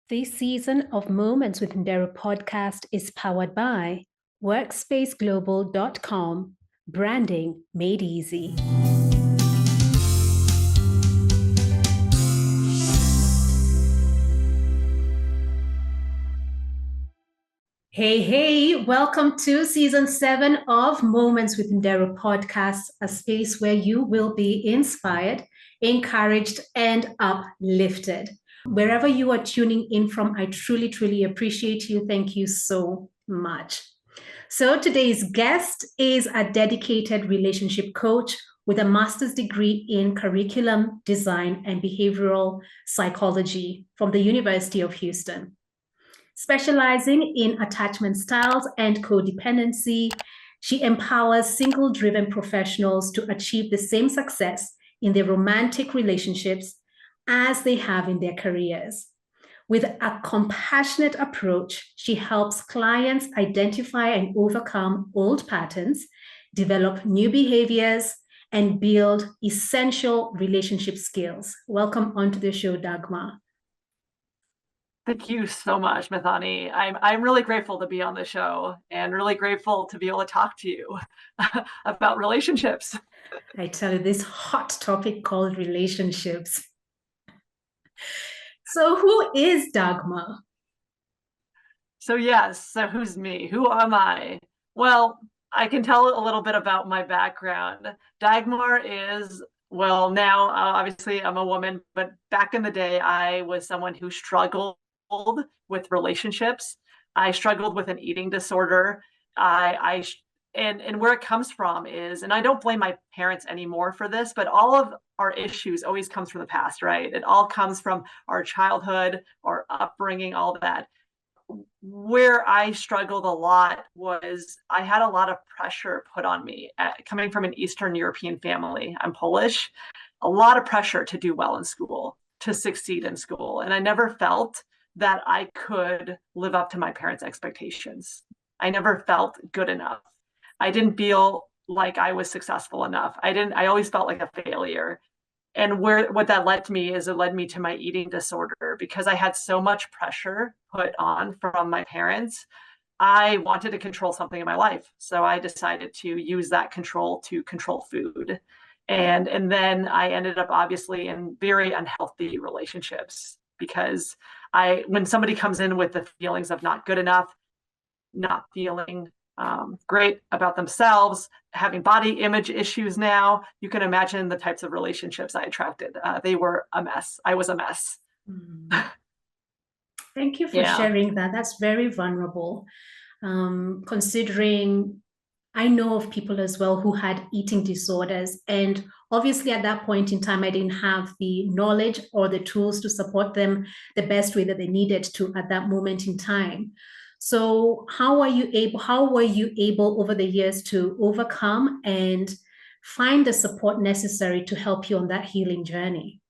This season of Moments with Ndero podcast is powered by workspaceglobal.com, branding made easy. Hey, welcome to season 7 of Moments with Ndero podcast, a space where you will be inspired, encouraged, and uplifted. Wherever you are tuning in from, I truly appreciate you. Thank you so much. So today's guest is a dedicated relationship coach with a master's degree in curriculum design and behavioral psychology from the University of Houston. Specializing in attachment styles and codependency, she empowers single-driven professionals to achieve the same success in their romantic relationships as they have in their careers. With a compassionate approach, she helps clients identify and overcome old patterns, develop new behaviors, and build essential relationship skills. Welcome onto the show, Dagmar. Thank you so much, Mithani. I'm really grateful to be on the show and really grateful to be able to talk to you about relationships. I tell you, this hot topic called relationships. So who is Dagmar? So who's me? Who am I? Well, I can tell a little bit about my background. Dagmar is, well, now obviously I'm a woman, but back in the day, I was someone who struggled with relationships. I struggled with an eating disorder. And where it comes from is, and I don't blame my parents anymore for this, but all of our issues always comes from the past, right? It all comes from our childhood, our upbringing, all of that. Where I struggled a lot was I had a lot of pressure put on me coming from an Eastern European family. I'm Polish. A lot of pressure to do well in school, to succeed in school. And I never felt that I could live up to my parents' expectations. I never felt good enough. I didn't feel like I was successful enough. I always felt like a failure. And what that led to me is it led me to my eating disorder because I had so much pressure put on from my parents. I wanted to control something in my life. So I decided to use that control to control food. And then I ended up obviously in very unhealthy relationships because when somebody comes in with the feelings of not good enough, not feeling great about themselves, having body image issues now, you can imagine the types of relationships I attracted. They were a mess. I was a mess. Thank you for sharing that. That's very vulnerable. Considering I know of people as well who had eating disorders, and obviously at that point in time, I didn't have the knowledge or the tools to support them the best way that they needed to at that moment in time. So how were you able over the years to overcome and find the support necessary to help you on that healing journey?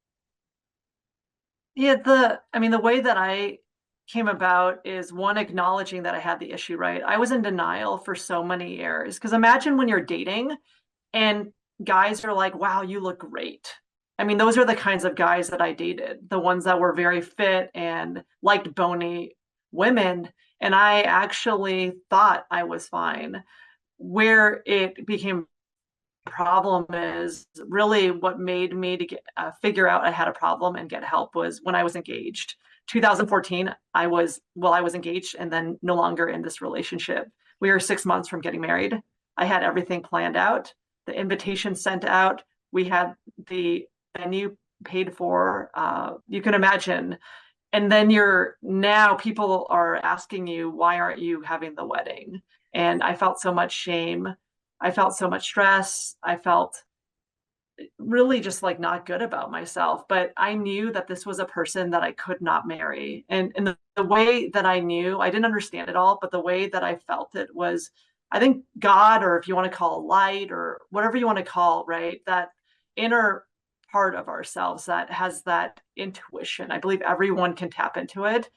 Yeah, the way that I came about is one, acknowledging that I had the issue, right? I was in denial for so many years. Because imagine when you're dating and guys are like, wow, you look great. I mean, those are the kinds of guys that I dated, the ones that were very fit and liked bony women. And I actually thought I was fine. Where it became a problem is really what made me to figure out I had a problem and get help was when I was engaged. 2014, I was engaged and then no longer in this relationship. We were 6 months from getting married. I had everything planned out, the invitation sent out. We had the venue paid for. You can imagine. And then now people are asking you, why aren't you having the wedding? And I felt so much shame. I felt so much stress. I felt really just like not good about myself, but I knew that this was a person that I could not marry. And the way that I knew, I didn't understand it all, but the way that I felt it was, I think God, or if you want to call light or whatever you want to call, right, that inner part of ourselves that has that intuition. I believe everyone can tap into it.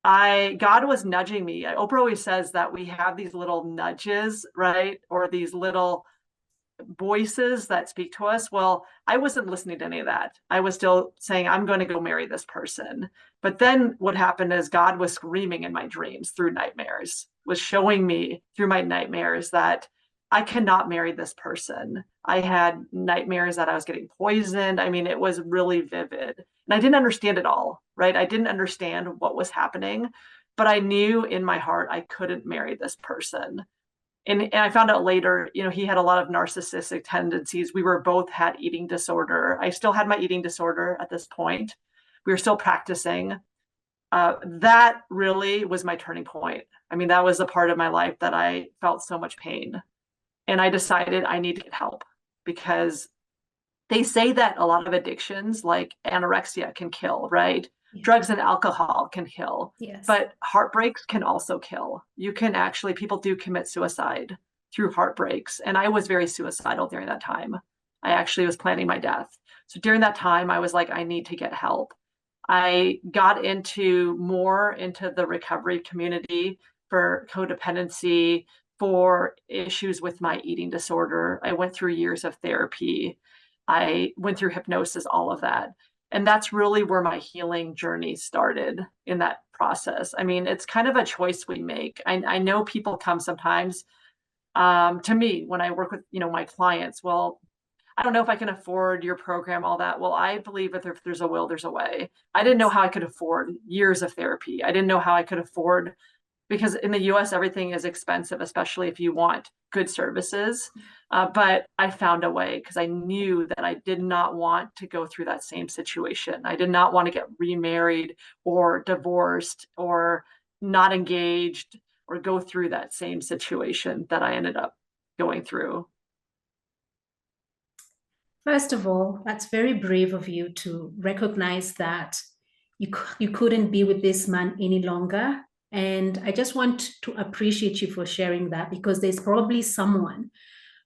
God was nudging me. Oprah always says that we have these little nudges, right? Or these little voices that speak to us. Well, I wasn't listening to any of that. I was still saying, I'm going to go marry this person. But then what happened is God was screaming in my dreams through nightmares, was showing me through my nightmares that I cannot marry this person. I had nightmares that I was getting poisoned. I mean, it was really vivid. And I didn't understand it all, right? I didn't understand what was happening, but I knew in my heart I couldn't marry this person. And I found out later, he had a lot of narcissistic tendencies. We were both had eating disorder. I still had my eating disorder at this point. We were still practicing. That really was my turning point. I mean, that was the part of my life that I felt so much pain. And I decided I need to get help, because they say that a lot of addictions like anorexia can kill, right? Yeah. Drugs and alcohol can kill. Yes. But heartbreaks can also kill. You can actually, people do commit suicide through heartbreaks. And I was very suicidal during that time. I actually was planning my death. So during that time, I was like, I need to get help. I got more into the recovery community for codependency, for issues with my eating disorder. I went through years of therapy. I went through hypnosis, all of that. And that's really where my healing journey started in that process. I mean, it's kind of a choice we make. I know people come sometimes to me when I work with, my clients. Well, I don't know if I can afford your program, all that. Well, I believe that if there's a will, there's a way. I didn't know how I could afford years of therapy. I didn't know how I could afford, because in the US, everything is expensive, especially if you want good services. But I found a way, because I knew that I did not want to go through that same situation. I did not want to get remarried or divorced or not engaged or go through that same situation that I ended up going through. First of all, that's very brave of you to recognize that you couldn't be with this man any longer. And I just want to appreciate you for sharing that, because there's probably someone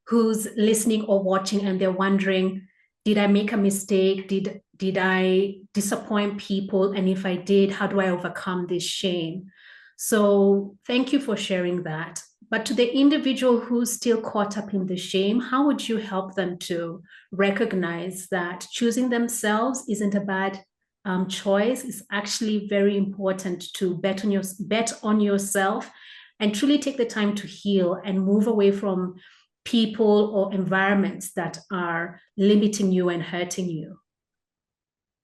who's listening or watching and they're wondering, did I make a mistake? Did I disappoint people? And if I did, how do I overcome this shame? So thank you for sharing that. But to the individual who's still caught up in the shame, how would you help them to recognize that choosing themselves isn't a bad choice? It's actually very important to bet on yourself and truly take the time to heal and move away from people or environments that are limiting you and hurting you.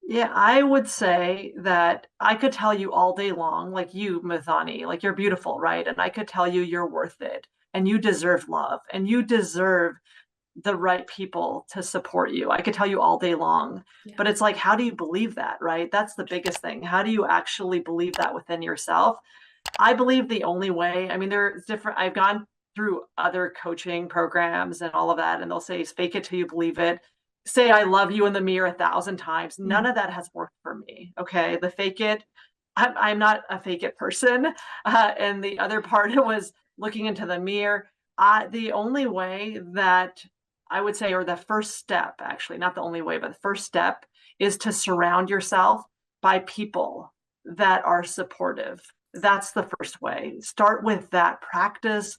Yeah, I would say that I could tell you all day long, like you, Mathani, like you're beautiful, right? And I could tell you you're worth it and you deserve love and you deserve the right people to support you. I could tell you all day long, but it's like, how do you believe that, right? That's the biggest thing. How do you actually believe that within yourself? I believe the only way, I mean, there's different, I've gone through other coaching programs and all of that, and they'll say, fake it till you believe it. Say, I love you in the mirror 1,000 times. None of that has worked for me. Okay. The fake it, I'm not a fake it person. And the other part was looking into the mirror. The only way that I would say, or the first step, actually, not the only way, but the first step is to surround yourself by people that are supportive. That's the first way. Start with that. Practice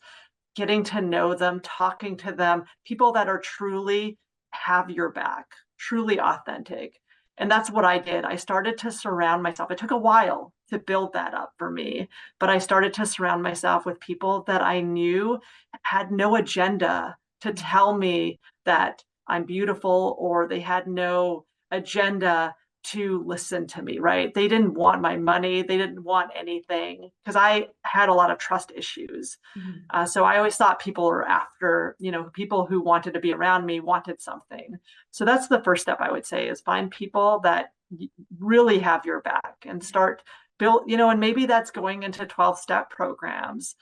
getting to know them, talking to them, people that are truly have your back, truly authentic. And that's what I did. I started to surround myself. It took a while to build that up for me, but I started to surround myself with people that I knew had no agenda to tell me that I'm beautiful, or they had no agenda to listen to me, right? They didn't want my money. They didn't want anything, because I had a lot of trust issues. So I always thought people were after, people who wanted to be around me wanted something. So that's the first step I would say, is find people that really have your back and start build, and maybe that's going into 12-step programs.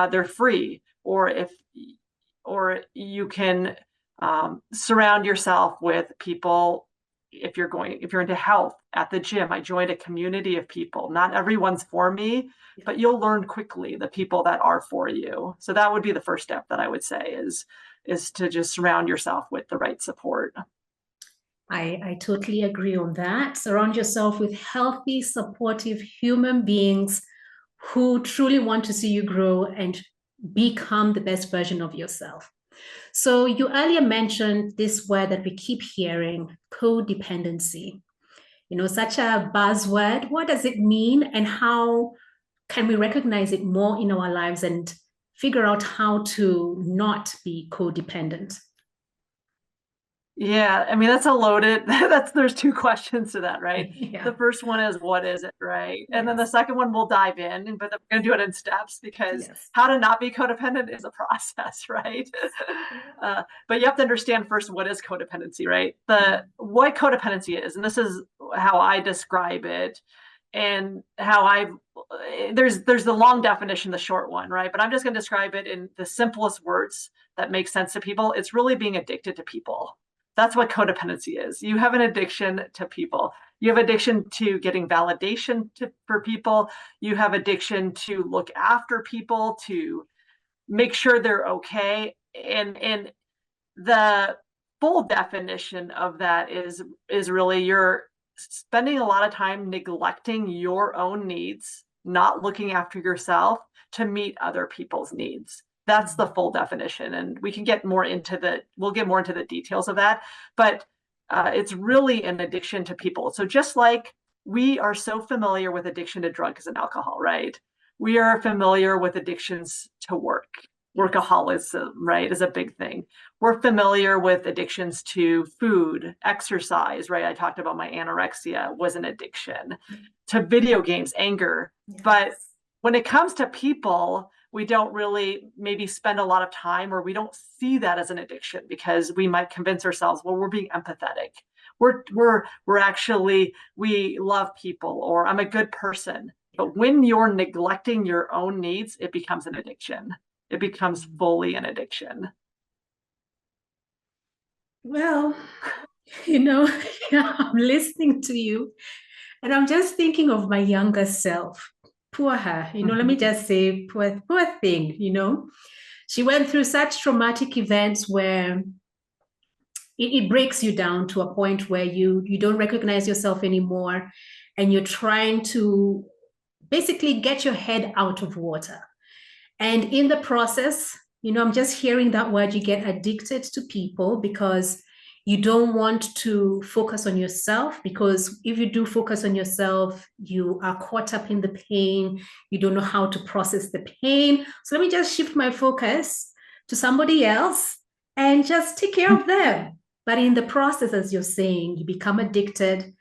They're free, or you can surround yourself with people. If you're into health, at the gym, I joined a community of people. Not everyone's for me, but you'll learn quickly the people that are for you. So that would be the first step that I would say, is to just surround yourself with the right support. I totally agree on that. Surround yourself with healthy, supportive human beings who truly want to see you grow and become the best version of yourself. So you earlier mentioned this word that we keep hearing, codependency. such a buzzword. What does it mean, and how can we recognize it more in our lives and figure out how to not be codependent? Yeah, I mean, that's a loaded, there's two questions to that, right? Yeah. The first one is, what is it, right? And then the Yes. second one, we'll dive in, but we're going to do it in steps because Yes. how to not be codependent is a process, right? But you have to understand first, what is codependency, right? What codependency is, and this is how I describe it, and how there's the long definition, the short one, right? But I'm just going to describe it in the simplest words that make sense to people. It's really being addicted to people. That's what codependency is. You have an addiction to people. You have addiction to getting validation for people. You have addiction to look after people, to make sure they're okay. And the full definition of that is really, you're spending a lot of time neglecting your own needs, not looking after yourself to meet other people's needs. That's the full definition, and we'll get more into the details of that. But it's really an addiction to people. So just like we are so familiar with addiction to drugs and alcohol, right? We are familiar with addictions to work. Workaholism, right, is a big thing. We're familiar with addictions to food, exercise, right? I talked about my anorexia was an addiction, to video games, anger. Yes. But when it comes to people, we don't really maybe spend a lot of time, or we don't see that as an addiction, because we might convince ourselves, well, we're being empathetic. We're actually, we love people, or I'm a good person. But when you're neglecting your own needs, it becomes an addiction. It becomes fully an addiction. Well, I'm listening to you, and I'm just thinking of my younger self. Poor her, let me just say, poor thing, She went through such traumatic events where it breaks you down to a point where you don't recognize yourself anymore, and you're trying to basically get your head out of water. And in the process, I'm just hearing that word, you get addicted to people because you don't want to focus on yourself, because if you do focus on yourself, you are caught up in the pain. You don't know how to process the pain. So let me just shift my focus to somebody else and just take care of them. But in the process, as you're saying, you become addicted,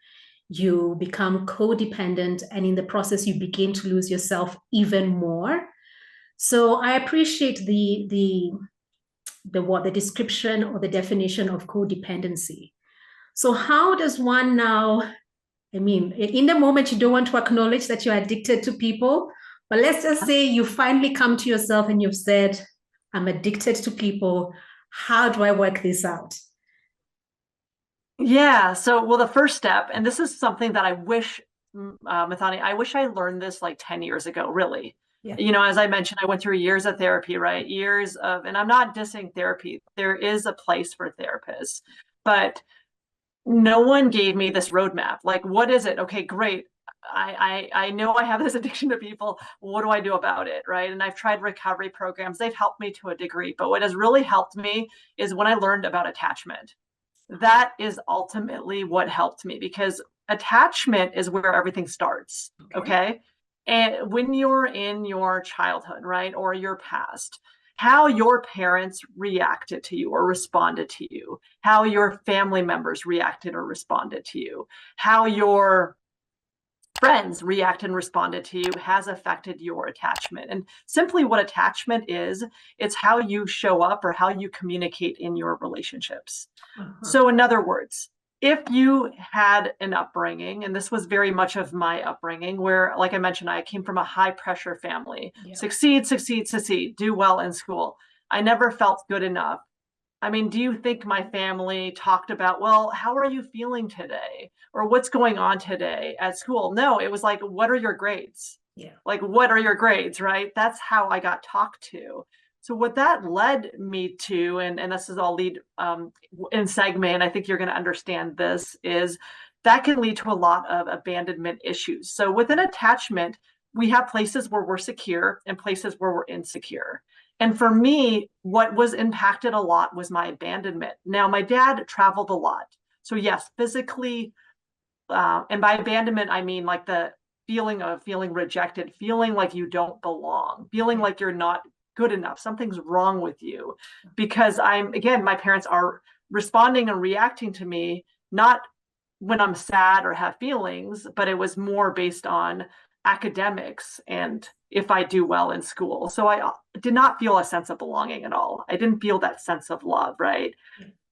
you become codependent, and in the process, you begin to lose yourself even more. So I appreciate the description or the definition of codependency. So how does one now, in the moment, you don't want to acknowledge that you're addicted to people, but let's just say you finally come to yourself and you've said, I'm addicted to people. How do I work this out? Yeah. So, well, the first step, and this is something that I wish, Mathani, I wish I learned this like 10 years ago, really. Yeah. As I mentioned, I went through years of therapy, right? And I'm not dissing therapy. There is a place for therapists, but no one gave me this roadmap. Like, what is it? Okay, great. I know I have this addiction to people. What do I do about it, right? And I've tried recovery programs. They've helped me to a degree, but what has really helped me is when I learned about attachment. That is ultimately what helped me, because attachment is where everything starts. Okay. And when you're in your childhood, right, or your past, how your parents reacted to you or responded to you, how your family members reacted or responded to you, how your friends react and responded to you has affected your attachment. And simply what attachment is, it's how you show up or how you communicate in your relationships. So in other words, if you had an upbringing, and this was very much of my upbringing, where, like I mentioned, I came from a high pressure family, succeed, do well in school. I never felt good enough. I mean, do you think my family talked about, well, how are you feeling today? Or what's going on today at school? No, it was like, what are your grades? Yeah. Like, what are your grades, right? That's how I got talked to. So what that led me to, and this is all lead in segment, I think you're going to understand this, is that can lead to a lot of abandonment issues. So within attachment, we have places where we're secure and places where we're insecure. And for me, what was impacted a lot was my abandonment. Now, my dad traveled a lot. So yes, physically, And by abandonment, I mean like the feeling of feeling rejected, feeling like you don't belong, feeling like you're not good enough. Something's wrong with you. Because again, my parents are responding and reacting to me, not when I'm sad or have feelings, but it was more based on academics and if I do well in school. So I did not feel a sense of belonging at all. I didn't feel that sense of love, right?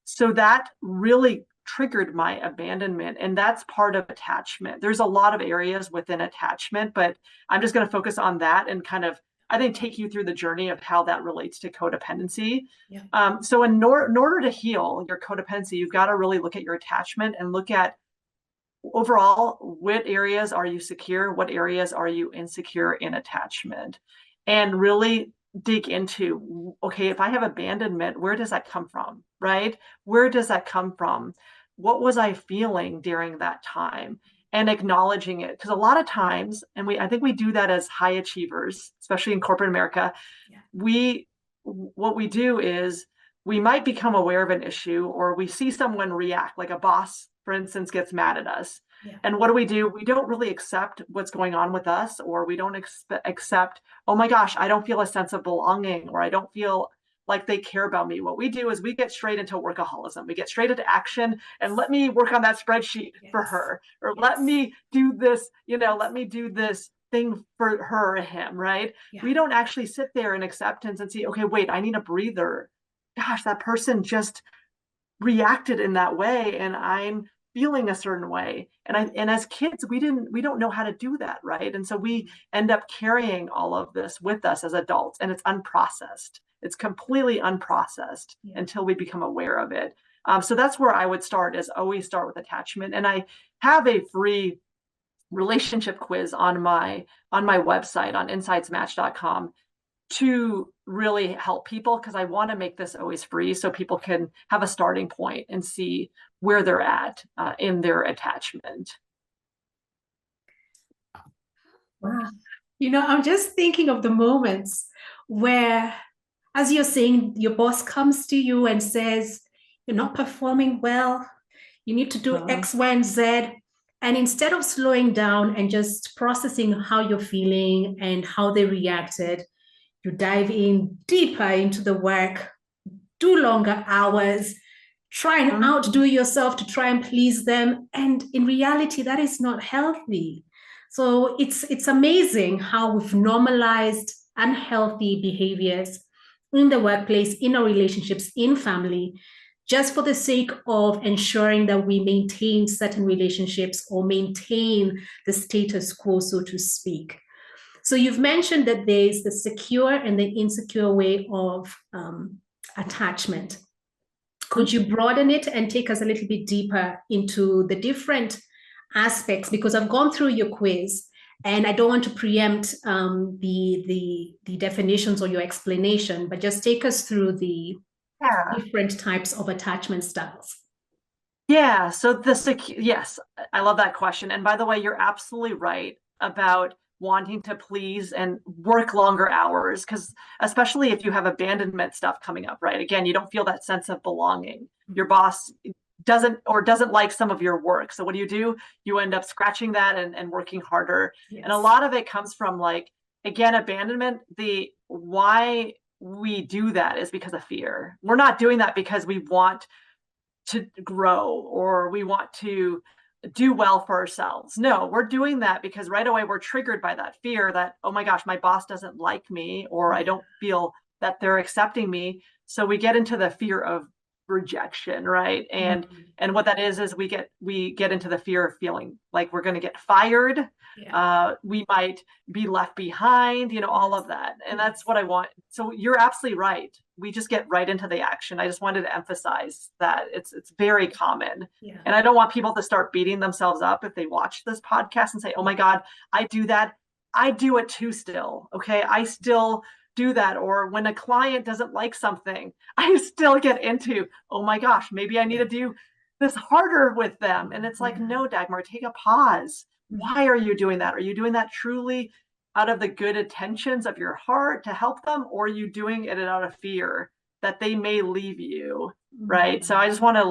So that really triggered my abandonment. And that's part of attachment. There's a lot of areas within attachment, but I'm just going to focus on that and kind of, I think, take you through the journey of how that relates to codependency. So in order to heal your codependency, you've got to really look at your attachment and look at overall, what areas are you secure? What areas are you insecure in attachment? And really dig into, okay, if I have abandonment, where does that come from, right? Where does that come from? What was I feeling during that time? And acknowledging it. Because a lot of times, and I think we do that as high achievers, especially in corporate America, what we do is we might become aware of an issue, or we see someone react, like a boss, for instance, gets mad at us. And what do? We don't really accept what's going on with us, or we don't accept, oh my gosh, I don't feel a sense of belonging, or I don't feel like they care about me. What we do is we get straight into workaholism. We get straight into action, and let me work on that spreadsheet for her, or let me do this, let me do this thing for her or him, right? We don't actually sit there in acceptance and see, okay, wait, I need a breather. Gosh, that person just reacted in that way, and I'm feeling a certain way. And as kids, we don't know how to do that, right? And so we end up carrying all of this with us as adults, and it's unprocessed. It's completely unprocessed until we become aware of it. So that's where I would start, is always start with attachment. And I have a free relationship quiz on my website on insightsmatch.com to really help people, because I want to make this always free so people can have a starting point and see where they're at in their attachment. Wow. I'm just thinking of the moments where, as you're saying, your boss comes to you and says, you're not performing well, you need to do X, Y, and Z. And instead of slowing down and just processing how you're feeling and how they reacted, you dive in deeper into the work, do longer hours, try and outdo yourself to try and please them. And in reality, that is not healthy. So it's amazing how we've normalized unhealthy behaviors in the workplace, in our relationships, in family, just for the sake of ensuring that we maintain certain relationships or maintain the status quo, so to speak. So you've mentioned that there's the secure and the insecure way of attachment. Could you broaden it and take us a little bit deeper into the different aspects? Because I've gone through your quiz and I don't want to preempt the definitions or your explanation, but just take us through the different types of attachment styles. Yeah, so yes, I love that question. And by the way, you're absolutely right about wanting to please and work longer hours, because especially if you have abandonment stuff coming up, right? Again, you don't feel that sense of belonging. Your boss doesn't like some of your work. So what do? You end up scratching that and working harder. And a lot of it comes from, like, again, abandonment. The why we do that is because of fear. We're not doing that because we want to grow or we want to do well for ourselves. No, we're doing that because right away we're triggered by that fear that, oh my gosh, my boss doesn't like me, or I don't feel that they're accepting me. So we get into the fear of rejection, right? And what that is we get into the fear of feeling like we're going to get fired. We might be left behind, all of that. And that's what I want. So you're absolutely right. We just get right into the action. I just wanted to emphasize that it's very common. And I don't want people to start beating themselves up if they watch this podcast and say, oh my God, I do that. I do it too still. Okay. I still do that. Or when a client doesn't like something, I still get into, oh my gosh, maybe I need to do this harder with them. And it's like, no, Dagmar, take a pause. Why are you doing that? Are you doing that truly out of the good intentions of your heart to help them? Or are you doing it out of fear that they may leave you right? So I just want to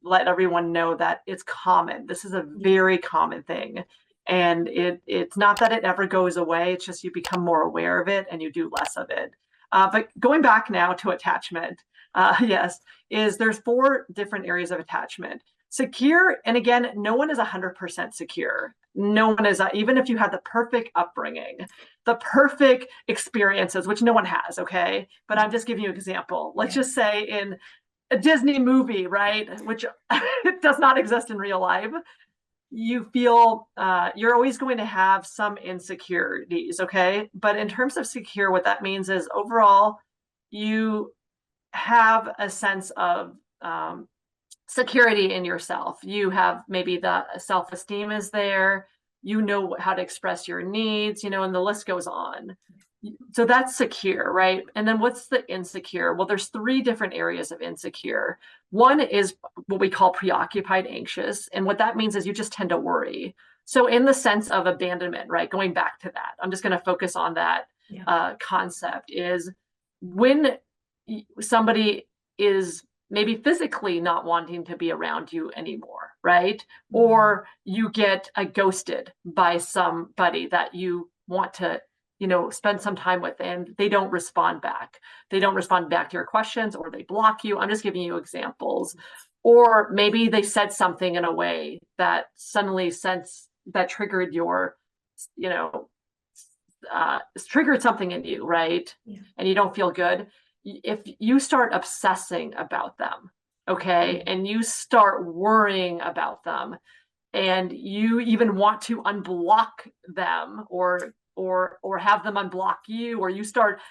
let everyone know that it's common. This is a very common thing. And it's not that it ever goes away. It's just you become more aware of it and you do less of it. But going back now to attachment, yes, there's 4 different areas of attachment. Secure, and again, no one is 100% secure. No one is, even if you had the perfect upbringing, the perfect experiences, which no one has, okay? But I'm just giving you an example. Let's just say in a Disney movie, right, which does not exist in real life, you feel you're always going to have some insecurities, okay? But in terms of secure, what that means is overall, you have a sense of security in yourself. You have maybe the self-esteem is there, you know how to express your needs, and the list goes on. So that's secure, right? And then what's the insecure? Well, there's 3 different areas of insecure. One is what we call preoccupied anxious. And what that means is you just tend to worry. So in the sense of abandonment, right? Going back to that, I'm just going to focus on that concept is when somebody is maybe physically not wanting to be around you anymore, right? Or you get ghosted by somebody that you want to spend some time with, and they don't respond back. They don't respond back to your questions, or they block you. I'm just giving you examples. Or maybe they said something in a way that suddenly that triggered triggered something in you, right? And you don't feel good. If you start obsessing about them, okay, and you start worrying about them, and you even want to unblock them or have them unblock you, or you start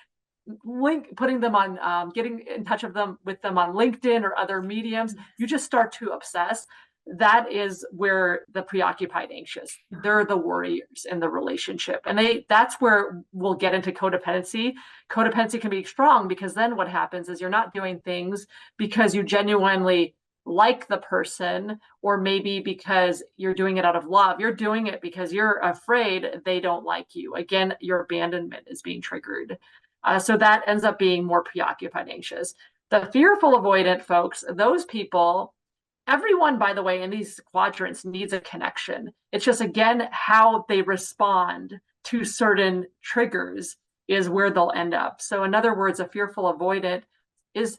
putting them on getting in touch with them on LinkedIn or other mediums, you just start to obsess. That is where the preoccupied anxious, they're the worriers in the relationship. And that's where we'll get into codependency. Codependency can be strong because then what happens is you're not doing things because you genuinely like the person, or maybe because you're doing it out of love. You're doing it because you're afraid they don't like you. Again, your abandonment is being triggered. So that ends up being more preoccupied anxious. The fearful avoidant folks, those people, everyone, by the way, in these quadrants needs a connection. It's just, again, how they respond to certain triggers is where they'll end up. So in other words, a fearful avoidant is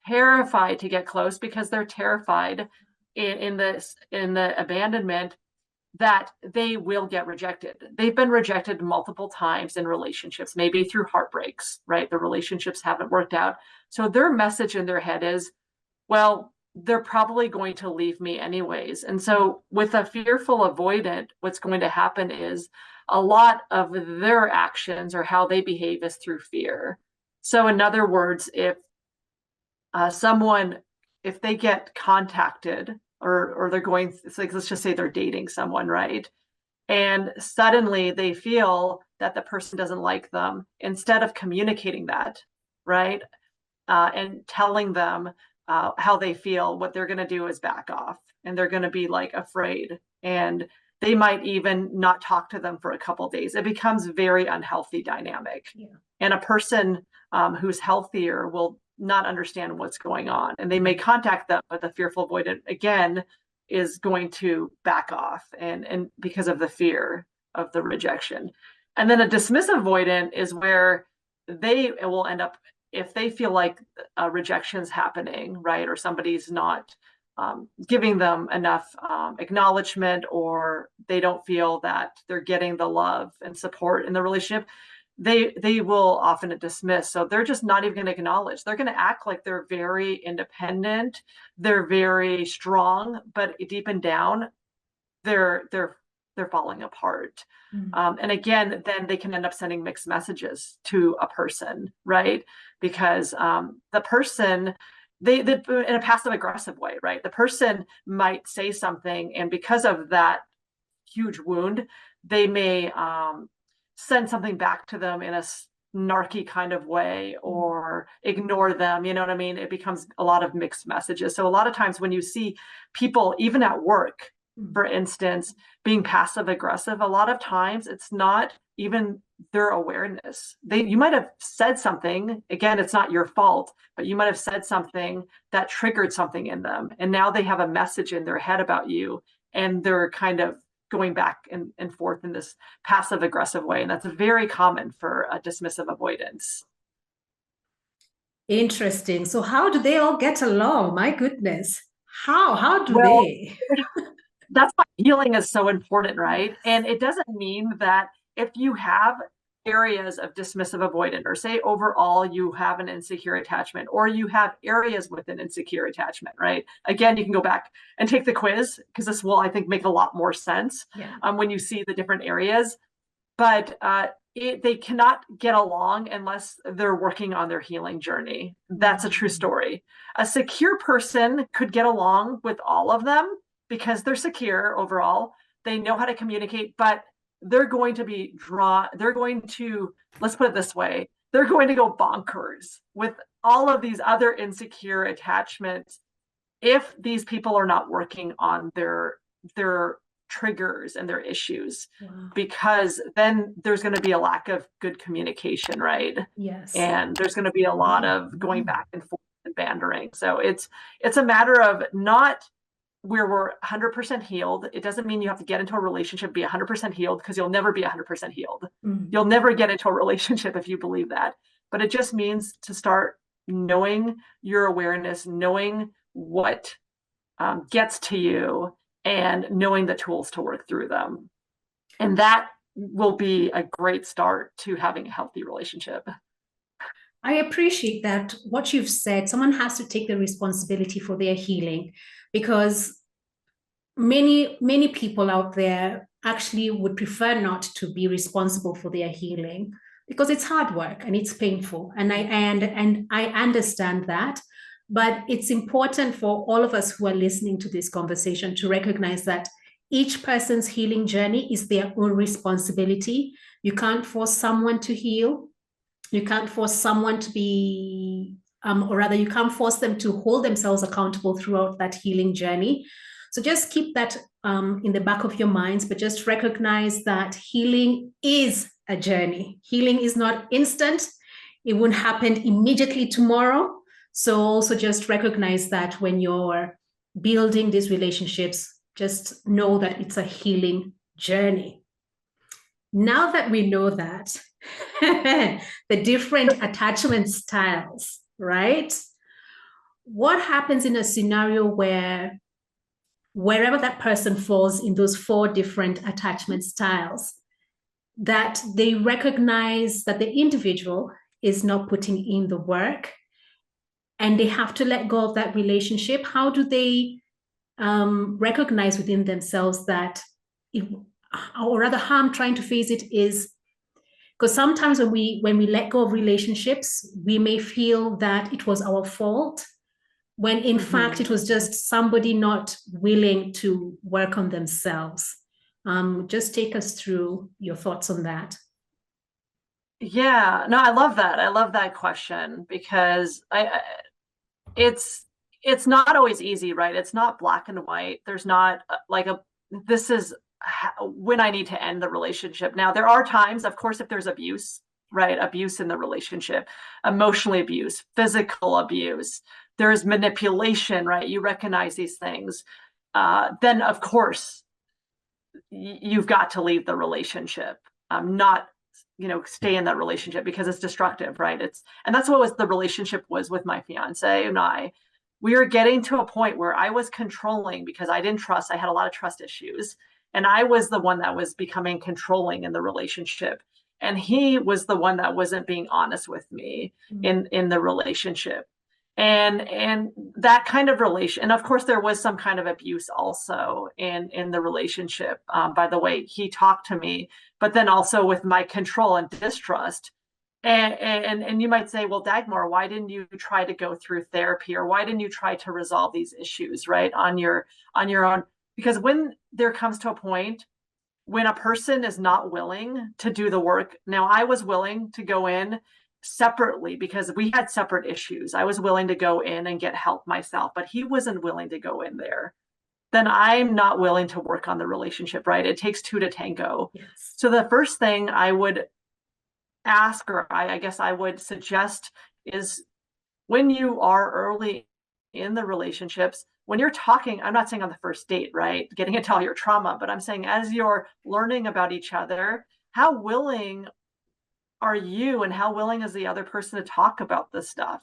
terrified to get close because they're terrified in the abandonment that they will get rejected. They've been rejected multiple times in relationships, maybe through heartbreaks, right? The relationships haven't worked out. So their message in their head is, well, they're probably going to leave me anyways. And so with a fearful avoidant, what's going to happen is a lot of their actions or how they behave is through fear. So in other words, if if they get contacted or they're going, like, let's just say they're dating someone, right? And suddenly they feel that the person doesn't like them, instead of communicating that, right? And telling them how they feel, what they're going to do is back off, and they're going to be like afraid, and they might even not talk to them for a couple of days. It becomes very unhealthy dynamic. And a person who's healthier will not understand what's going on, and they may contact them, but the fearful avoidant again is going to back off, and because of the fear of the rejection. And then a dismissive avoidant is where they will end up, if they feel like rejection's happening, right, or somebody's not giving them enough acknowledgement, or they don't feel that they're getting the love and support in the relationship, they will often dismiss. So they're just not even going to acknowledge. They're going to act like they're very independent, they're very strong, but deep and down, they're falling apart. And again, then they can end up sending mixed messages to a person, right? Because the person, they in a passive aggressive way, right? The person might say something, and because of that huge wound, they may send something back to them in a snarky kind of way, or ignore them. You know what I mean? It becomes a lot of mixed messages. So a lot of times when you see people, even at work, for instance, being passive aggressive, a lot of times it's not even their awareness. You might have said something, again, it's not your fault, but you might have said something that triggered something in them. And now they have a message in their head about you, and they're kind of going back and forth in this passive aggressive way. And that's very common for a dismissive avoidance. Interesting. So how do they all get along? My goodness. How do Well, they? that's why healing is so important, right? And it doesn't mean that if you have areas of dismissive avoidant, or say overall you have an insecure attachment, or you have areas with an insecure attachment, right? Again, you can go back and take the quiz, because this will, I think, make a lot more sense when you see the different areas. But they cannot get along unless they're working on their healing journey. That's a true story. A secure person could get along with all of them because they're secure overall. They know how to communicate, but they're going to be let's put it this way, they're going to go bonkers with all of these other insecure attachments if these people are not working on their triggers and their issues. Wow. Because then there's going to be a lack of good communication, right? Yes. And there's going to be a lot of going back and forth and bandering. So it's a matter of not where we're 100% healed. It doesn't mean you have to get into a relationship, be 100% healed, because you'll never be 100% healed. Mm-hmm. You'll never get into a relationship if you believe that. But it just means to start knowing your awareness, knowing what gets to you, and knowing the tools to work through them. And that will be a great start to having a healthy relationship. I appreciate that what you've said. Someone has to take the responsibility for their healing, because many people out there actually would prefer not to be responsible for their healing, because it's hard work and it's painful. And I understand that. But it's important for all of us who are listening to this conversation to recognize that each person's healing journey is their own responsibility. You can't force someone to heal. You can't force someone to be, or rather, you can't force them to hold themselves accountable throughout that healing journey. So just keep that in the back of your minds, but just recognize that healing is a journey. Healing is not instant. It won't happen immediately tomorrow. So also just recognize that when you're building these relationships, just know that it's a healing journey. Now that we know that, the different attachment styles, right? What happens in a scenario where wherever that person falls in those 4 different attachment styles, that they recognize that the individual is not putting in the work, and they have to let go of that relationship? How do they recognize within themselves that, or rather how I'm trying to phrase it is, because sometimes when we let go of relationships, we may feel that it was our fault, when in fact it was just somebody not willing to work on themselves. Just take us through your thoughts on that. Yeah, no, I love that. I love that question, because it's not always easy, right? It's not black and white. There's not this is when I need to end the relationship. Now, there are times, of course, if there's abuse, right? Abuse in the relationship, emotional abuse, physical abuse, there's manipulation, right? You recognize these things. Then, of course, you've got to leave the relationship, not stay in that relationship, because it's destructive, right? And that's what the relationship was with my fiance and I. We were getting to a point where I was controlling because I didn't trust. I had a lot of trust issues, and I was the one that was becoming controlling in the relationship, and he was the one that wasn't being honest with me in the relationship. And that kind of relation, and of course there was some kind of abuse also in the relationship, by the way he talked to me, but then also with my control and distrust. And you might say, well, Dagmar, why didn't you try to go through therapy, or why didn't you try to resolve these issues, right, on your own? Because when there comes to a point when a person is not willing to do the work, now I was willing to go in separately because we had separate issues. I was willing to go in and get help myself, but he wasn't willing to go in there. then I'm not willing to work on the relationship, right? It takes two to tango. Yes. So the first thing I would ask, or I guess I would suggest, is when you are early in the relationships, when you're talking, I'm not saying on the first date, right? Getting into all your trauma, but I'm saying as you're learning about each other, how willing are you and how willing is the other person to talk about the stuff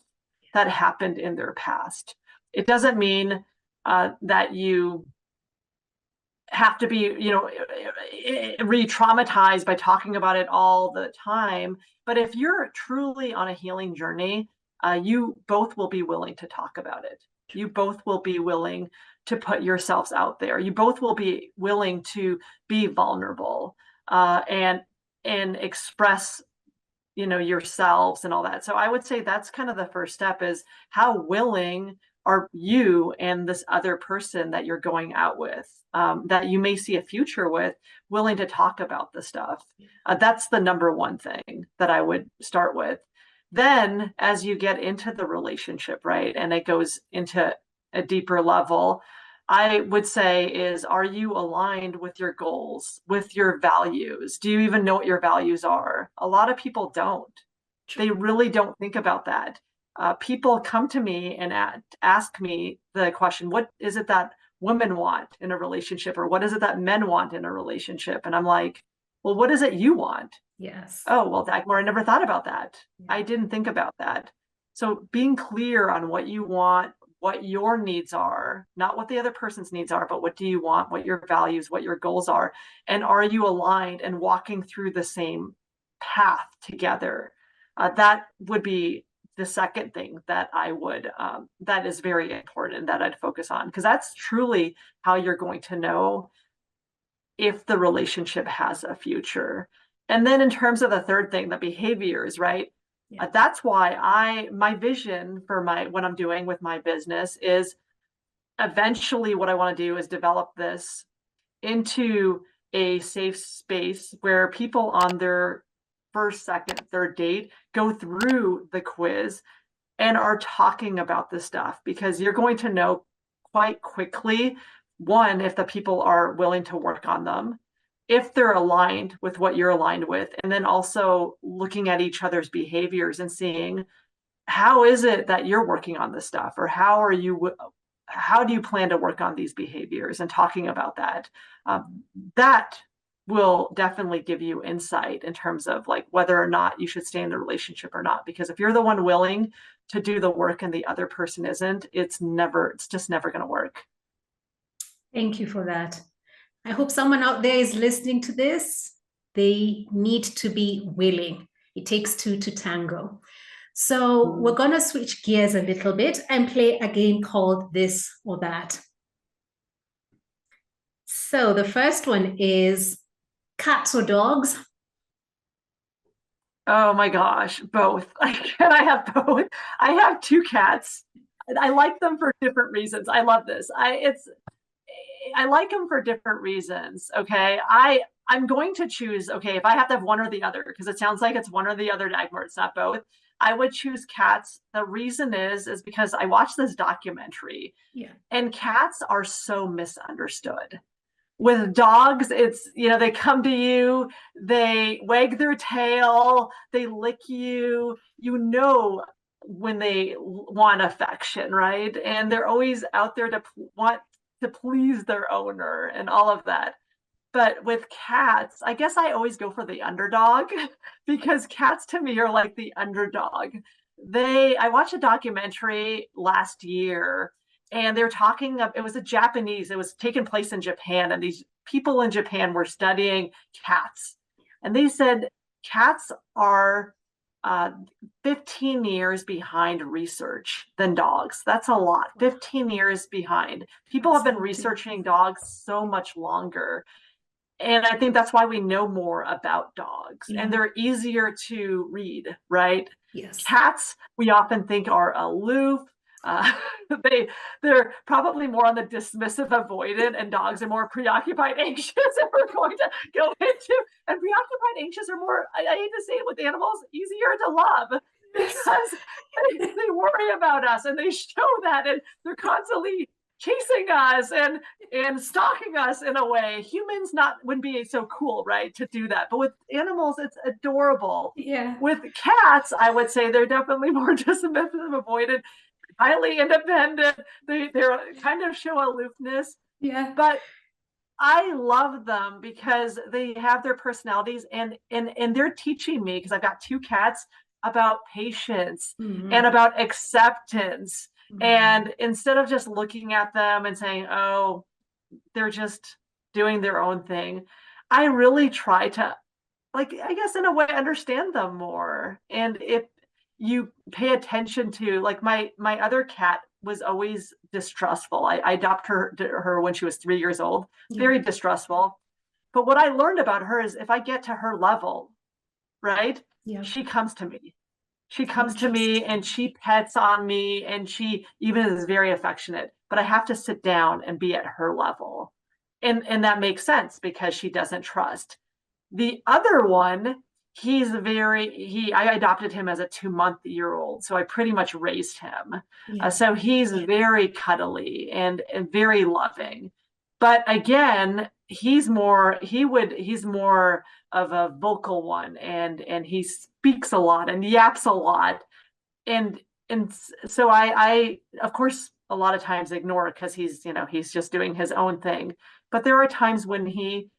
that happened in their past? It doesn't mean that you have to be, re-traumatized by talking about it all the time. But if you're truly on a healing journey, you both will be willing to talk about it. You both will be willing to put yourselves out there. You both will be willing to be vulnerable and express, yourselves and all that. So I would say that's kind of the first step, is how willing are you and this other person that you're going out with, that you may see a future with, willing to talk about the stuff. That's the number one thing that I would start with. Then as you get into the relationship, right, and it goes into a deeper level, I would say is, are you aligned with your goals, with your values? Do you even know what your values are? A lot of people don't. They really don't think about that. People come to me and ask me the question, what is it that women want in a relationship? Or what is it that men want in a relationship? And I'm like, well, what is it you want? Yes. Oh, well, Dagmar, I never thought about that. I didn't think about that. So being clear on what you want, what your needs are, not what the other person's needs are, but what do you want, what your values, what your goals are, and are you aligned and walking through the same path together? That would be the second thing that I would, that is very important, that I'd focus on, because that's truly how you're going to know if the relationship has a future. And then in terms of the third thing, the behaviors, right? That's why my vision for what I'm doing with my business is, eventually what I want to do is develop this into a safe space where people on their first, second, third date go through the quiz and are talking about this stuff, because you're going to know quite quickly, one, if the people are willing to work on them, if they're aligned with what you're aligned with, and then also looking at each other's behaviors and seeing, how is it that you're working on this stuff, or how do you plan to work on these behaviors, and talking about that. That will definitely give you insight in terms of like whether or not you should stay in the relationship or not. Because if you're the one willing to do the work and the other person isn't, it's just never going to work. Thank you for that. I hope someone out there is listening to this. They need to be willing. It takes two to tango. So we're going to switch gears a little bit and play a game called This or That. So the first one is cats or dogs? Oh my gosh, both. Can I have both? I have two cats. I like them for different reasons. I love this. I like them for different reasons. Okay. I'm going to choose, okay, if I have to have one or the other, because it sounds like it's one or the other, Dagmar, it's not both. I would choose cats. The reason is because I watched this documentary, and cats are so misunderstood. With dogs, it's, they come to you, they wag their tail, they lick you, when they want affection, right? And they're always out there to want to please their owner and all of that. But with cats, I guess I always go for the underdog, because cats to me are like the underdog. I watched a documentary last year, and they're talking, it was it was taking place in Japan, and these people in Japan were studying cats. And they said cats are 15 years behind research than dogs. That's a lot. 15 years behind. People have been researching dogs so much longer. And I think that's why we know more about dogs, and they're easier to read, right? Yes. Cats, we often think are aloof. They're probably more on the dismissive, avoidant, and dogs are more preoccupied, anxious. If we're going to go into, and preoccupied, anxious are more, I hate to say it with animals, easier to love, because they worry about us, and they show that, and they're constantly chasing us and stalking us in a way. Humans wouldn't be so cool, right, to do that. But with animals, it's adorable. Yeah. With cats, I would say they're definitely more dismissive, avoided, highly independent. They're kind of show aloofness. Yeah. But I love them because they have their personalities, and they're teaching me, because I've got two cats, about patience and about acceptance. And instead of just looking at them and saying, oh, they're just doing their own thing, I really try to, like, I guess in a way, understand them more. And if you pay attention to, like, my other cat was always distrustful. I adopted her when she was 3 years old, very distrustful. But what I learned about her is if I get to her level, right, she comes to me. She comes to me and she pets on me, and she even is very affectionate. But I have to sit down and be at her level. And that makes sense because she doesn't trust. The other one, I adopted him as a 2-month-old, so I pretty much raised him. So he's very cuddly and very loving. But again, he's more of a vocal one, and he speaks a lot and yaps a lot. And so I of course a lot of times ignore it because he's just doing his own thing. But there are times when he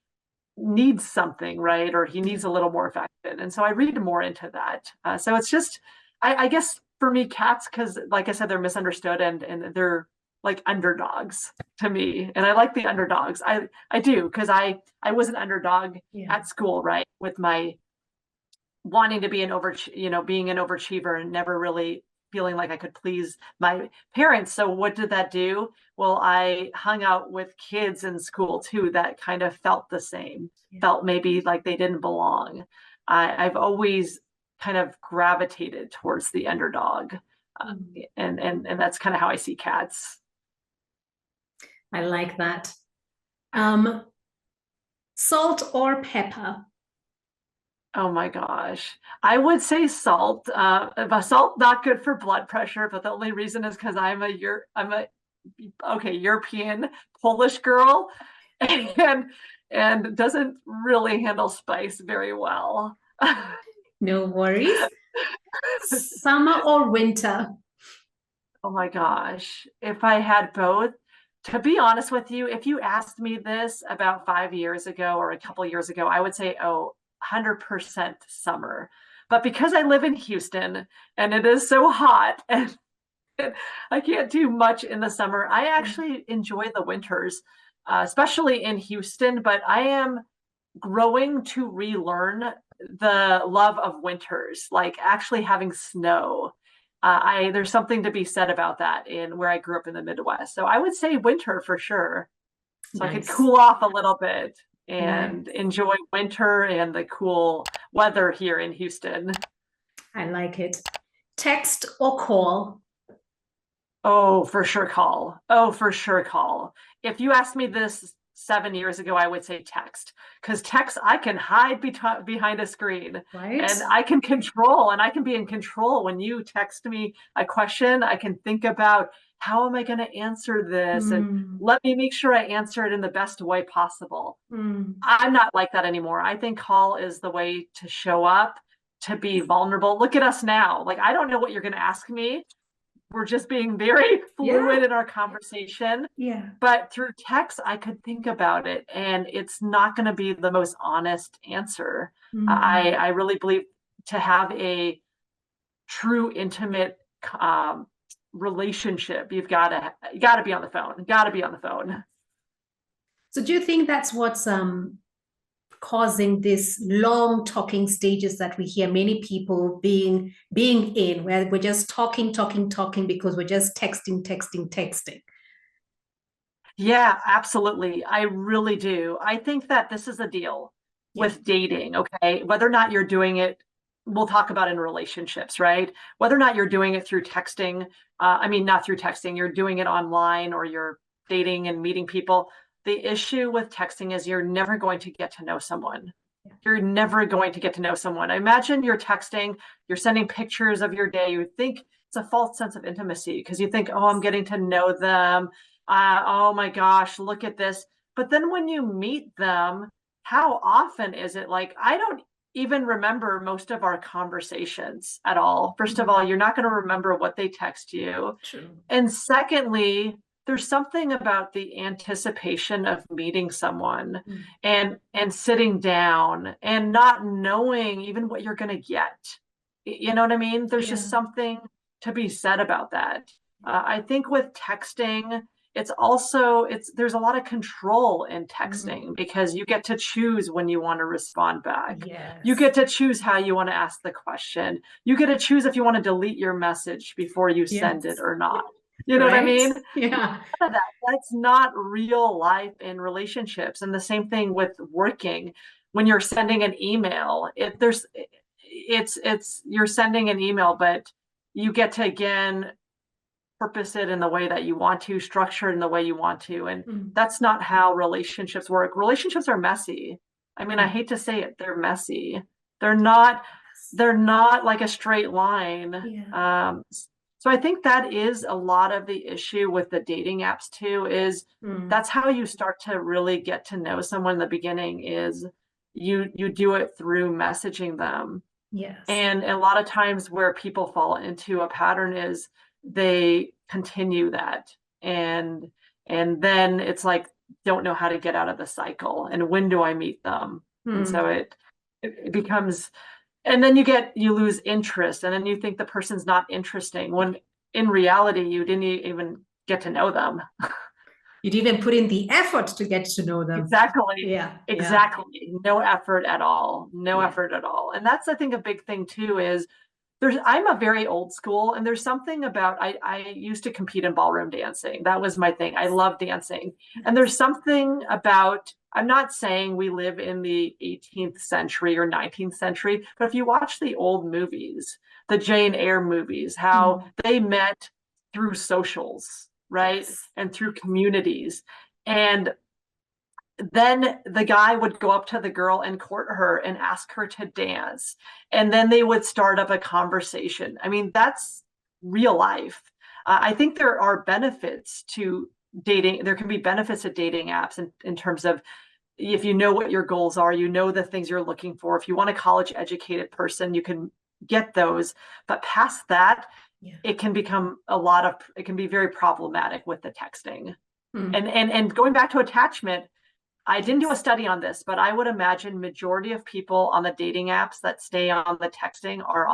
needs something, right? Or he needs a little more affection. And so I read more into that. So it's just, I guess for me, cats, because like I said, they're misunderstood, and they're like underdogs to me. And I like the underdogs. I do, because I was an underdog at school, right? With my wanting to be being an overachiever and never really feeling like I could please my parents. So what did that do? Well, I hung out with kids in school too that kind of felt the same, felt maybe like they didn't belong. I've always kind of gravitated towards the underdog. And that's kind of how I see cats. I like that. Salt or pepper? Oh my gosh. I would say salt. Salt not good for blood pressure, but the only reason is because I'm a European Polish girl, and doesn't really handle spice very well. No worries. Summer or winter? Oh my gosh. If I had both, to be honest with you, if you asked me this about 5 years ago or a couple years ago, I would say, 100% summer. But because I live in Houston and it is so hot and I can't do much in the summer, I actually enjoy the winters, especially in Houston. But I am growing to relearn the love of winters, like actually having snow. There's something to be said about that in where I grew up in the Midwest. So I would say winter for sure. So I could cool off a little bit and enjoy winter and the cool weather here in Houston. I like it. Text or call? Oh, for sure call. Oh, for sure call. If you asked me this 7 years ago, I would say text, because text, I can hide behind a screen, and I can control, and I can be in control. When you text me a question, I can think about, how am I going to answer this? And let me make sure I answer it in the best way possible. I'm not like that anymore. I think call is the way to show up, to be vulnerable. Look at us now. Like, I don't know what you're going to ask me. We're just being very fluid in our conversation. But through text, I could think about it, and it's not going to be the most honest answer. I really believe to have a true, intimate relationship, you got to be on the phone. Got to be on the phone. So do you think that's what's causing these long talking stages that we hear many people being in, where we're just talking because we're just texting? Yeah, absolutely. I really do. I think that this is a deal with dating, okay? Whether or not you're doing it, we'll talk about in relationships, right? Whether or not you're doing it through texting, not through texting, you're doing it online, or you're dating and meeting people. The issue with texting is you're never going to get to know someone. You're never going to get to know someone. Imagine you're texting, you're sending pictures of your day. You think it's a false sense of intimacy because you think, oh, I'm getting to know them. oh my gosh, look at this. But then when you meet them, how often is it like, I don't even remember most of our conversations at all. First of all, you're not going to remember what they text you. True. And secondly, there's something about the anticipation of meeting someone and sitting down and not knowing even what you're going to get. You know what I mean? There's just something to be said about that. I think with texting, there's a lot of control in texting because you get to choose when you want to respond back. You Yes. get to choose how you want to ask the question. You get to choose if you want to delete your message before you send it Yes. or not. You know what I Right? mean? Yeah. That's not real life in relationships. And the same thing with working. When you're sending an email, you're sending an email, but you get to again purpose it in the way that you want to, structure it in the way you want to. And that's not how relationships work. Relationships are messy. I mean, I hate to say it, they're messy. They're not, they're not like a straight line. So I think that is a lot of the issue with the dating apps too, is that's how you start to really get to know someone in the beginning is you do it through messaging them. Yes. And a lot of times where people fall into a pattern is they continue that and then it's like don't know how to get out of the cycle and when do I meet them? And so it becomes and then you lose interest and then you think the person's not interesting when in reality you didn't even get to know them. You didn't even put in the effort to get to know them. Exactly. Yeah. Exactly. No effort at all. No effort at all. And that's I think a big thing too is I'm a very old school and there's something about I used to compete in ballroom dancing. That was my thing. I love dancing. And there's something about I'm not saying we live in the 18th century or 19th century, but if you watch the old movies, the Jane Eyre movies, how they met through socials, right? Yes. And through communities. And then the guy would go up to the girl and court her and ask her to dance. And then they would start up a conversation. I mean, that's real life. I think there are benefits to dating. There can be benefits to dating apps in terms of if you know what your goals are, you know the things you're looking for. If you want a college educated person, you can get those. But past that, it can become it can be very problematic with the texting. And going back to attachment, I didn't do a study on this, but I would imagine majority of people on the dating apps that stay on the texting are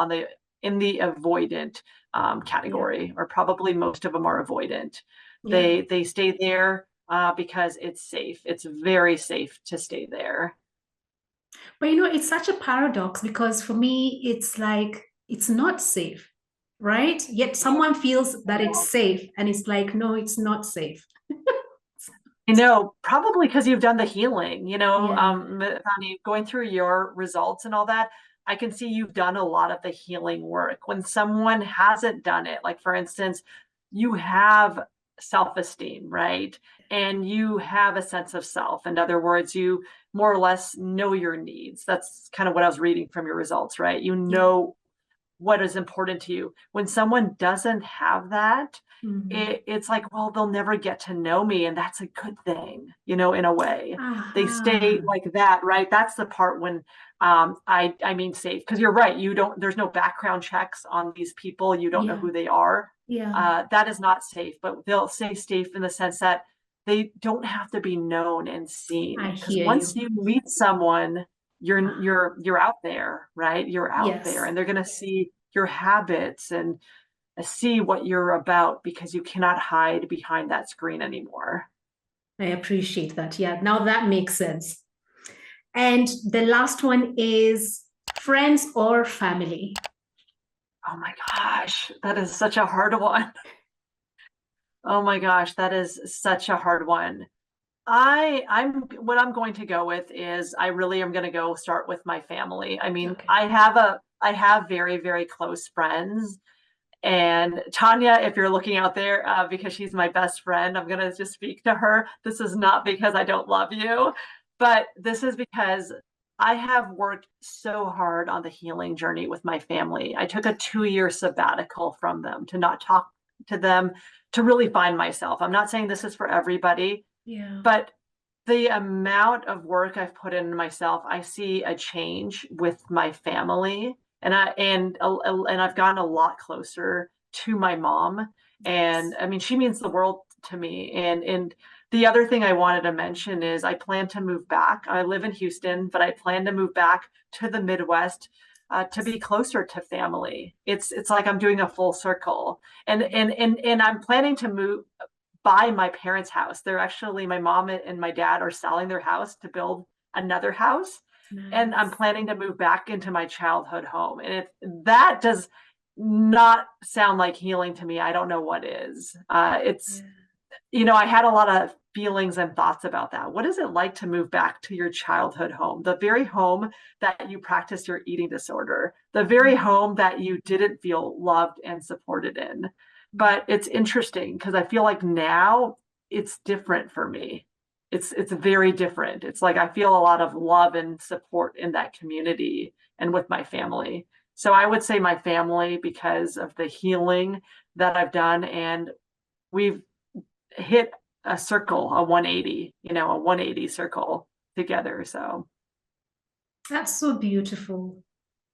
in the avoidant category, or probably most of them are avoidant. They stay there because it's safe. It's very safe to stay there. But it's such a paradox because for me, it's like it's not safe, right? Yet someone feels that it's safe, and it's like, no, it's not safe. I know, probably because you've done the healing, Fanny, going through your results and all that, I can see you've done a lot of the healing work. When someone hasn't done it, like for instance, you have self-esteem, right? And you have a sense of self. In other words, you more or less know your needs. That's kind of what I was reading from your results, right? You know what is important to you. When someone doesn't have that, it's like, well, they'll never get to know me. And that's a good thing, in a way. They stay like that, right? That's the part when I mean safe, because you're right. There's no background checks on these people. You don't know who they are. That is not safe, but they'll stay safe in the sense that they don't have to be known and seen. I Because hear once you. you meet someone, you're out there, right? You're out there, and they're going to see your habits and see what you're about because you cannot hide behind that screen anymore. I appreciate that. Yeah, now that makes sense. And the last one is friends or family. Oh my gosh, that is such a hard one. Oh my gosh, that is such a hard one. What I'm going to go with is I really am going to go start with my family. I mean, I have very, very close friends. And Tanya, if you're looking out there, because she's my best friend, I'm going to just speak to her. This is not because I don't love you, but this is because I have worked so hard on the healing journey with my family. I took a 2-year sabbatical from them to not talk to them to really find myself. I'm not saying this is for everybody, but the amount of work I've put into myself, I see a change with my family, and I've gotten a lot closer to my mom. And I mean, she means the world to me. And the other thing I wanted to mention is I plan to move back. I live in Houston, but I plan to move back to the Midwest to be closer to family. It's like I'm doing a full circle, and I'm planning to move buy my parents' house. They're actually, my mom and my dad are selling their house to build another house. Nice. And I'm planning to move back into my childhood home. And if that does not sound like healing to me, I don't know what is. I had a lot of feelings and thoughts about that. What is it like to move back to your childhood home, the very home that you practiced your eating disorder, the very home that you didn't feel loved and supported in? But it's interesting because I feel like now it's different for me. It's very different. It's like I feel a lot of love and support in that community and with my family. So I would say my family, because of the healing that I've done, and we've hit a circle, a 180, a 180 circle together. So that's so beautiful.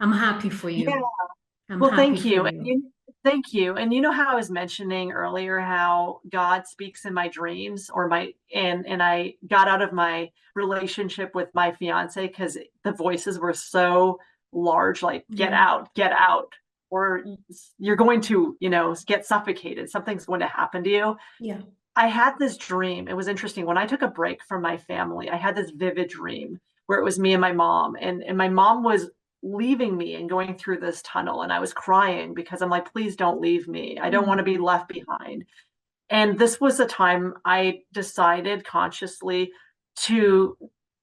I'm happy for you. Yeah. Well, thank you. Thank you. And you know how I was mentioning earlier how God speaks in my dreams, and I got out of my relationship with my fiance because the voices were so large, like get out, or you're going to, get suffocated. Something's going to happen to you. Yeah. I had this dream. It was interesting. When I took a break from my family, I had this vivid dream where it was me and my mom, and my mom was leaving me and going through this tunnel, and I was crying because I'm like, please don't leave me. I don't want to be left behind. And this was the time I decided consciously to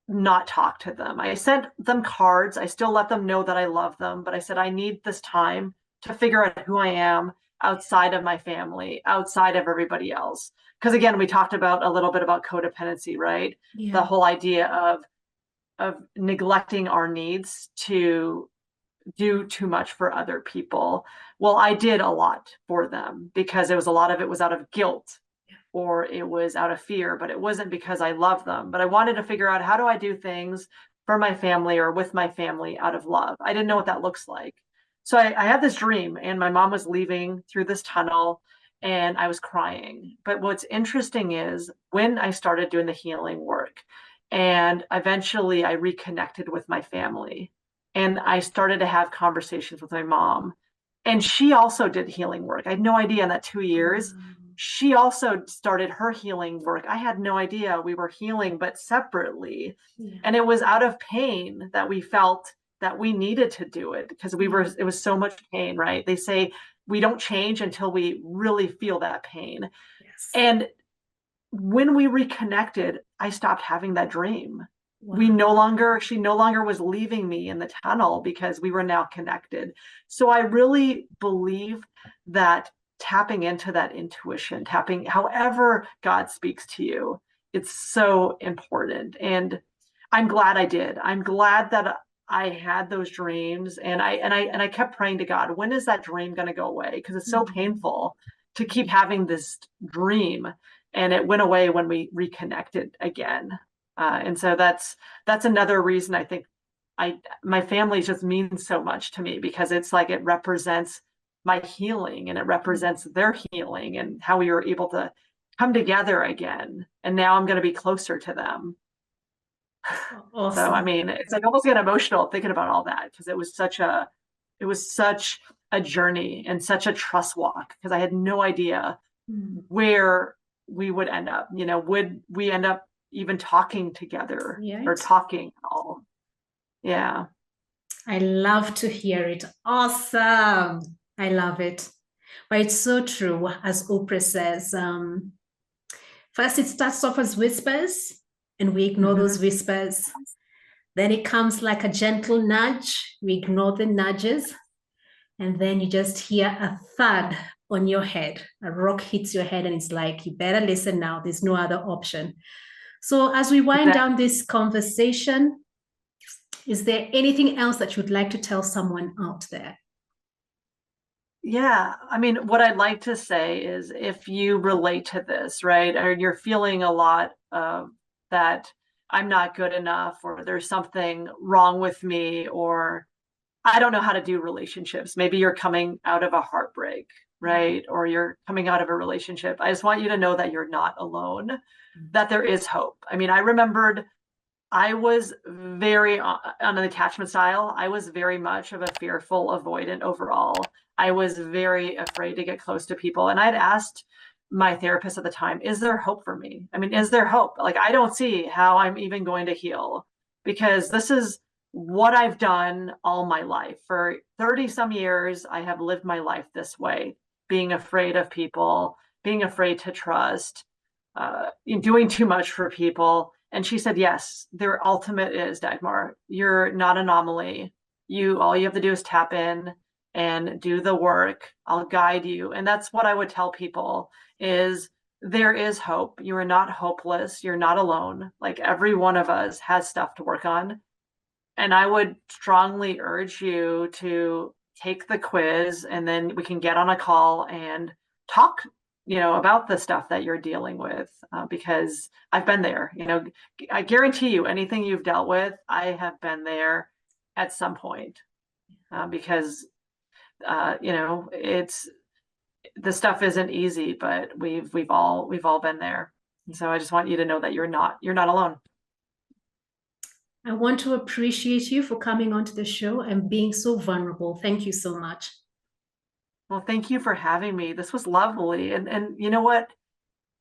not talk to them. I sent them cards. I still let them know that I love them, but I said, I need this time to figure out who I am outside of my family, outside of everybody else. Because again, we talked about a little bit about codependency, right? The whole idea of neglecting our needs to do too much for other people. Well, I did a lot for them because a lot of it was out of guilt or it was out of fear, but it wasn't because I love them. But I wanted to figure out, how do I do things for my family or with my family out of love? I didn't know what that looks like. So I had this dream, and my mom was leaving through this tunnel, and I was crying. But what's interesting is when I started doing the healing work, and eventually I reconnected with my family, and I started to have conversations with my mom. And she also did healing work. I had no idea in that 2 years. She also started her healing work. I had no idea we were healing, but separately. And it was out of pain that we felt that we needed to do it, because it was so much pain, right? They say we don't change until we really feel that pain. And when we reconnected, I stopped having that dream. She no longer was leaving me in the tunnel because we were now connected. So I really believe that tapping into that intuition, however God speaks to you, it's so important. And I'm glad I did. I'm glad that I had those dreams, and I kept praying to God, when is that dream going to go away? Because it's so painful to keep having this dream. And it went away when we reconnected again. And so that's another reason I think my family just means so much to me, because it's like it represents my healing, and it represents their healing, and how we were able to come together again. And now I'm going to be closer to them. Awesome. So I mean, it's like almost get emotional thinking about all that, because it was such a journey and such a trust walk, because I had no idea where we would end up. Would we end up even talking together or talking at all? Yeah. I love to hear it. Awesome. I love it. But it's so true, as Oprah says. First, it starts off as whispers, and we ignore those whispers. Then it comes like a gentle nudge. We ignore the nudges. And then you just hear a thud on your head. A rock hits your head, and it's like, you better listen now. There's no other option. So as we wind down this conversation, is there anything else that you'd like to tell someone out there? Yeah, I mean, what I'd like to say is if you relate to this, right, or you're feeling a lot of that I'm not good enough, or there's something wrong with me, or I don't know how to do relationships. Maybe you're coming out of a heartbreak, right? Or you're coming out of a relationship. I just want you to know that you're not alone, that there is hope. I mean, I remembered I was very on an attachment style. I was very much of a fearful avoidant overall. I was very afraid to get close to people. And I'd asked my therapist at the time, is there hope for me? I mean, is there hope? Like, I don't see how I'm even going to heal because this is what I've done all my life. For 30 some years, I have lived my life this way, being afraid of people, being afraid to trust, doing too much for people. And she said, yes, their ultimate is Dagmar, you're not an anomaly. All you have to do is tap in and do the work. I'll guide you. And that's what I would tell people is there is hope. You are not hopeless. You're not alone. Like every one of us has stuff to work on. And I would strongly urge you to take the quiz and then we can get on a call and talk, about the stuff that you're dealing with, because I've been there. I guarantee you anything you've dealt with, I have been there at some point, because, it's the stuff isn't easy, but we've all been there. And so I just want you to know that you're not alone. I want to appreciate you for coming onto the show and being so vulnerable. Thank you so much. Well, thank you for having me. This was lovely. And you know what?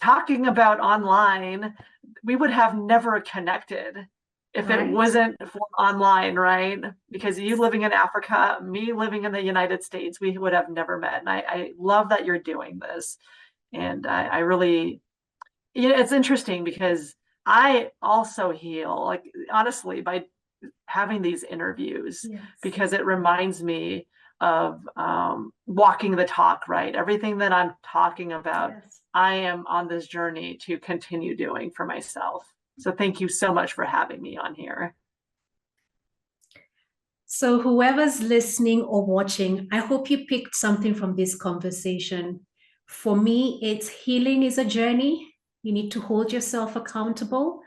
Talking about online, we would have never connected if it wasn't for online, right? Because you living in Africa, me living in the United States, we would have never met. And I love that you're doing this. And I really, it's interesting because I also heal, like honestly, by having these interviews, because it reminds me of walking the talk, right? Everything that I'm talking about, I am on this journey to continue doing for myself. So thank you so much for having me on here. So whoever's listening or watching, I hope you picked something from this conversation. For me, it's healing is a journey. You need to hold yourself accountable.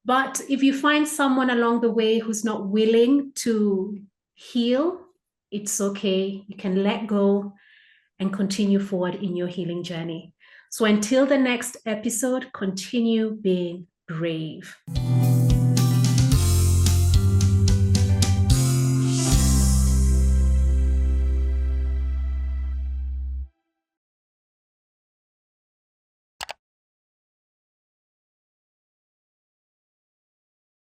But if you find someone along the way who's not willing to heal, it's okay. You can let go and continue forward in your healing journey. So until the next episode, continue being brave.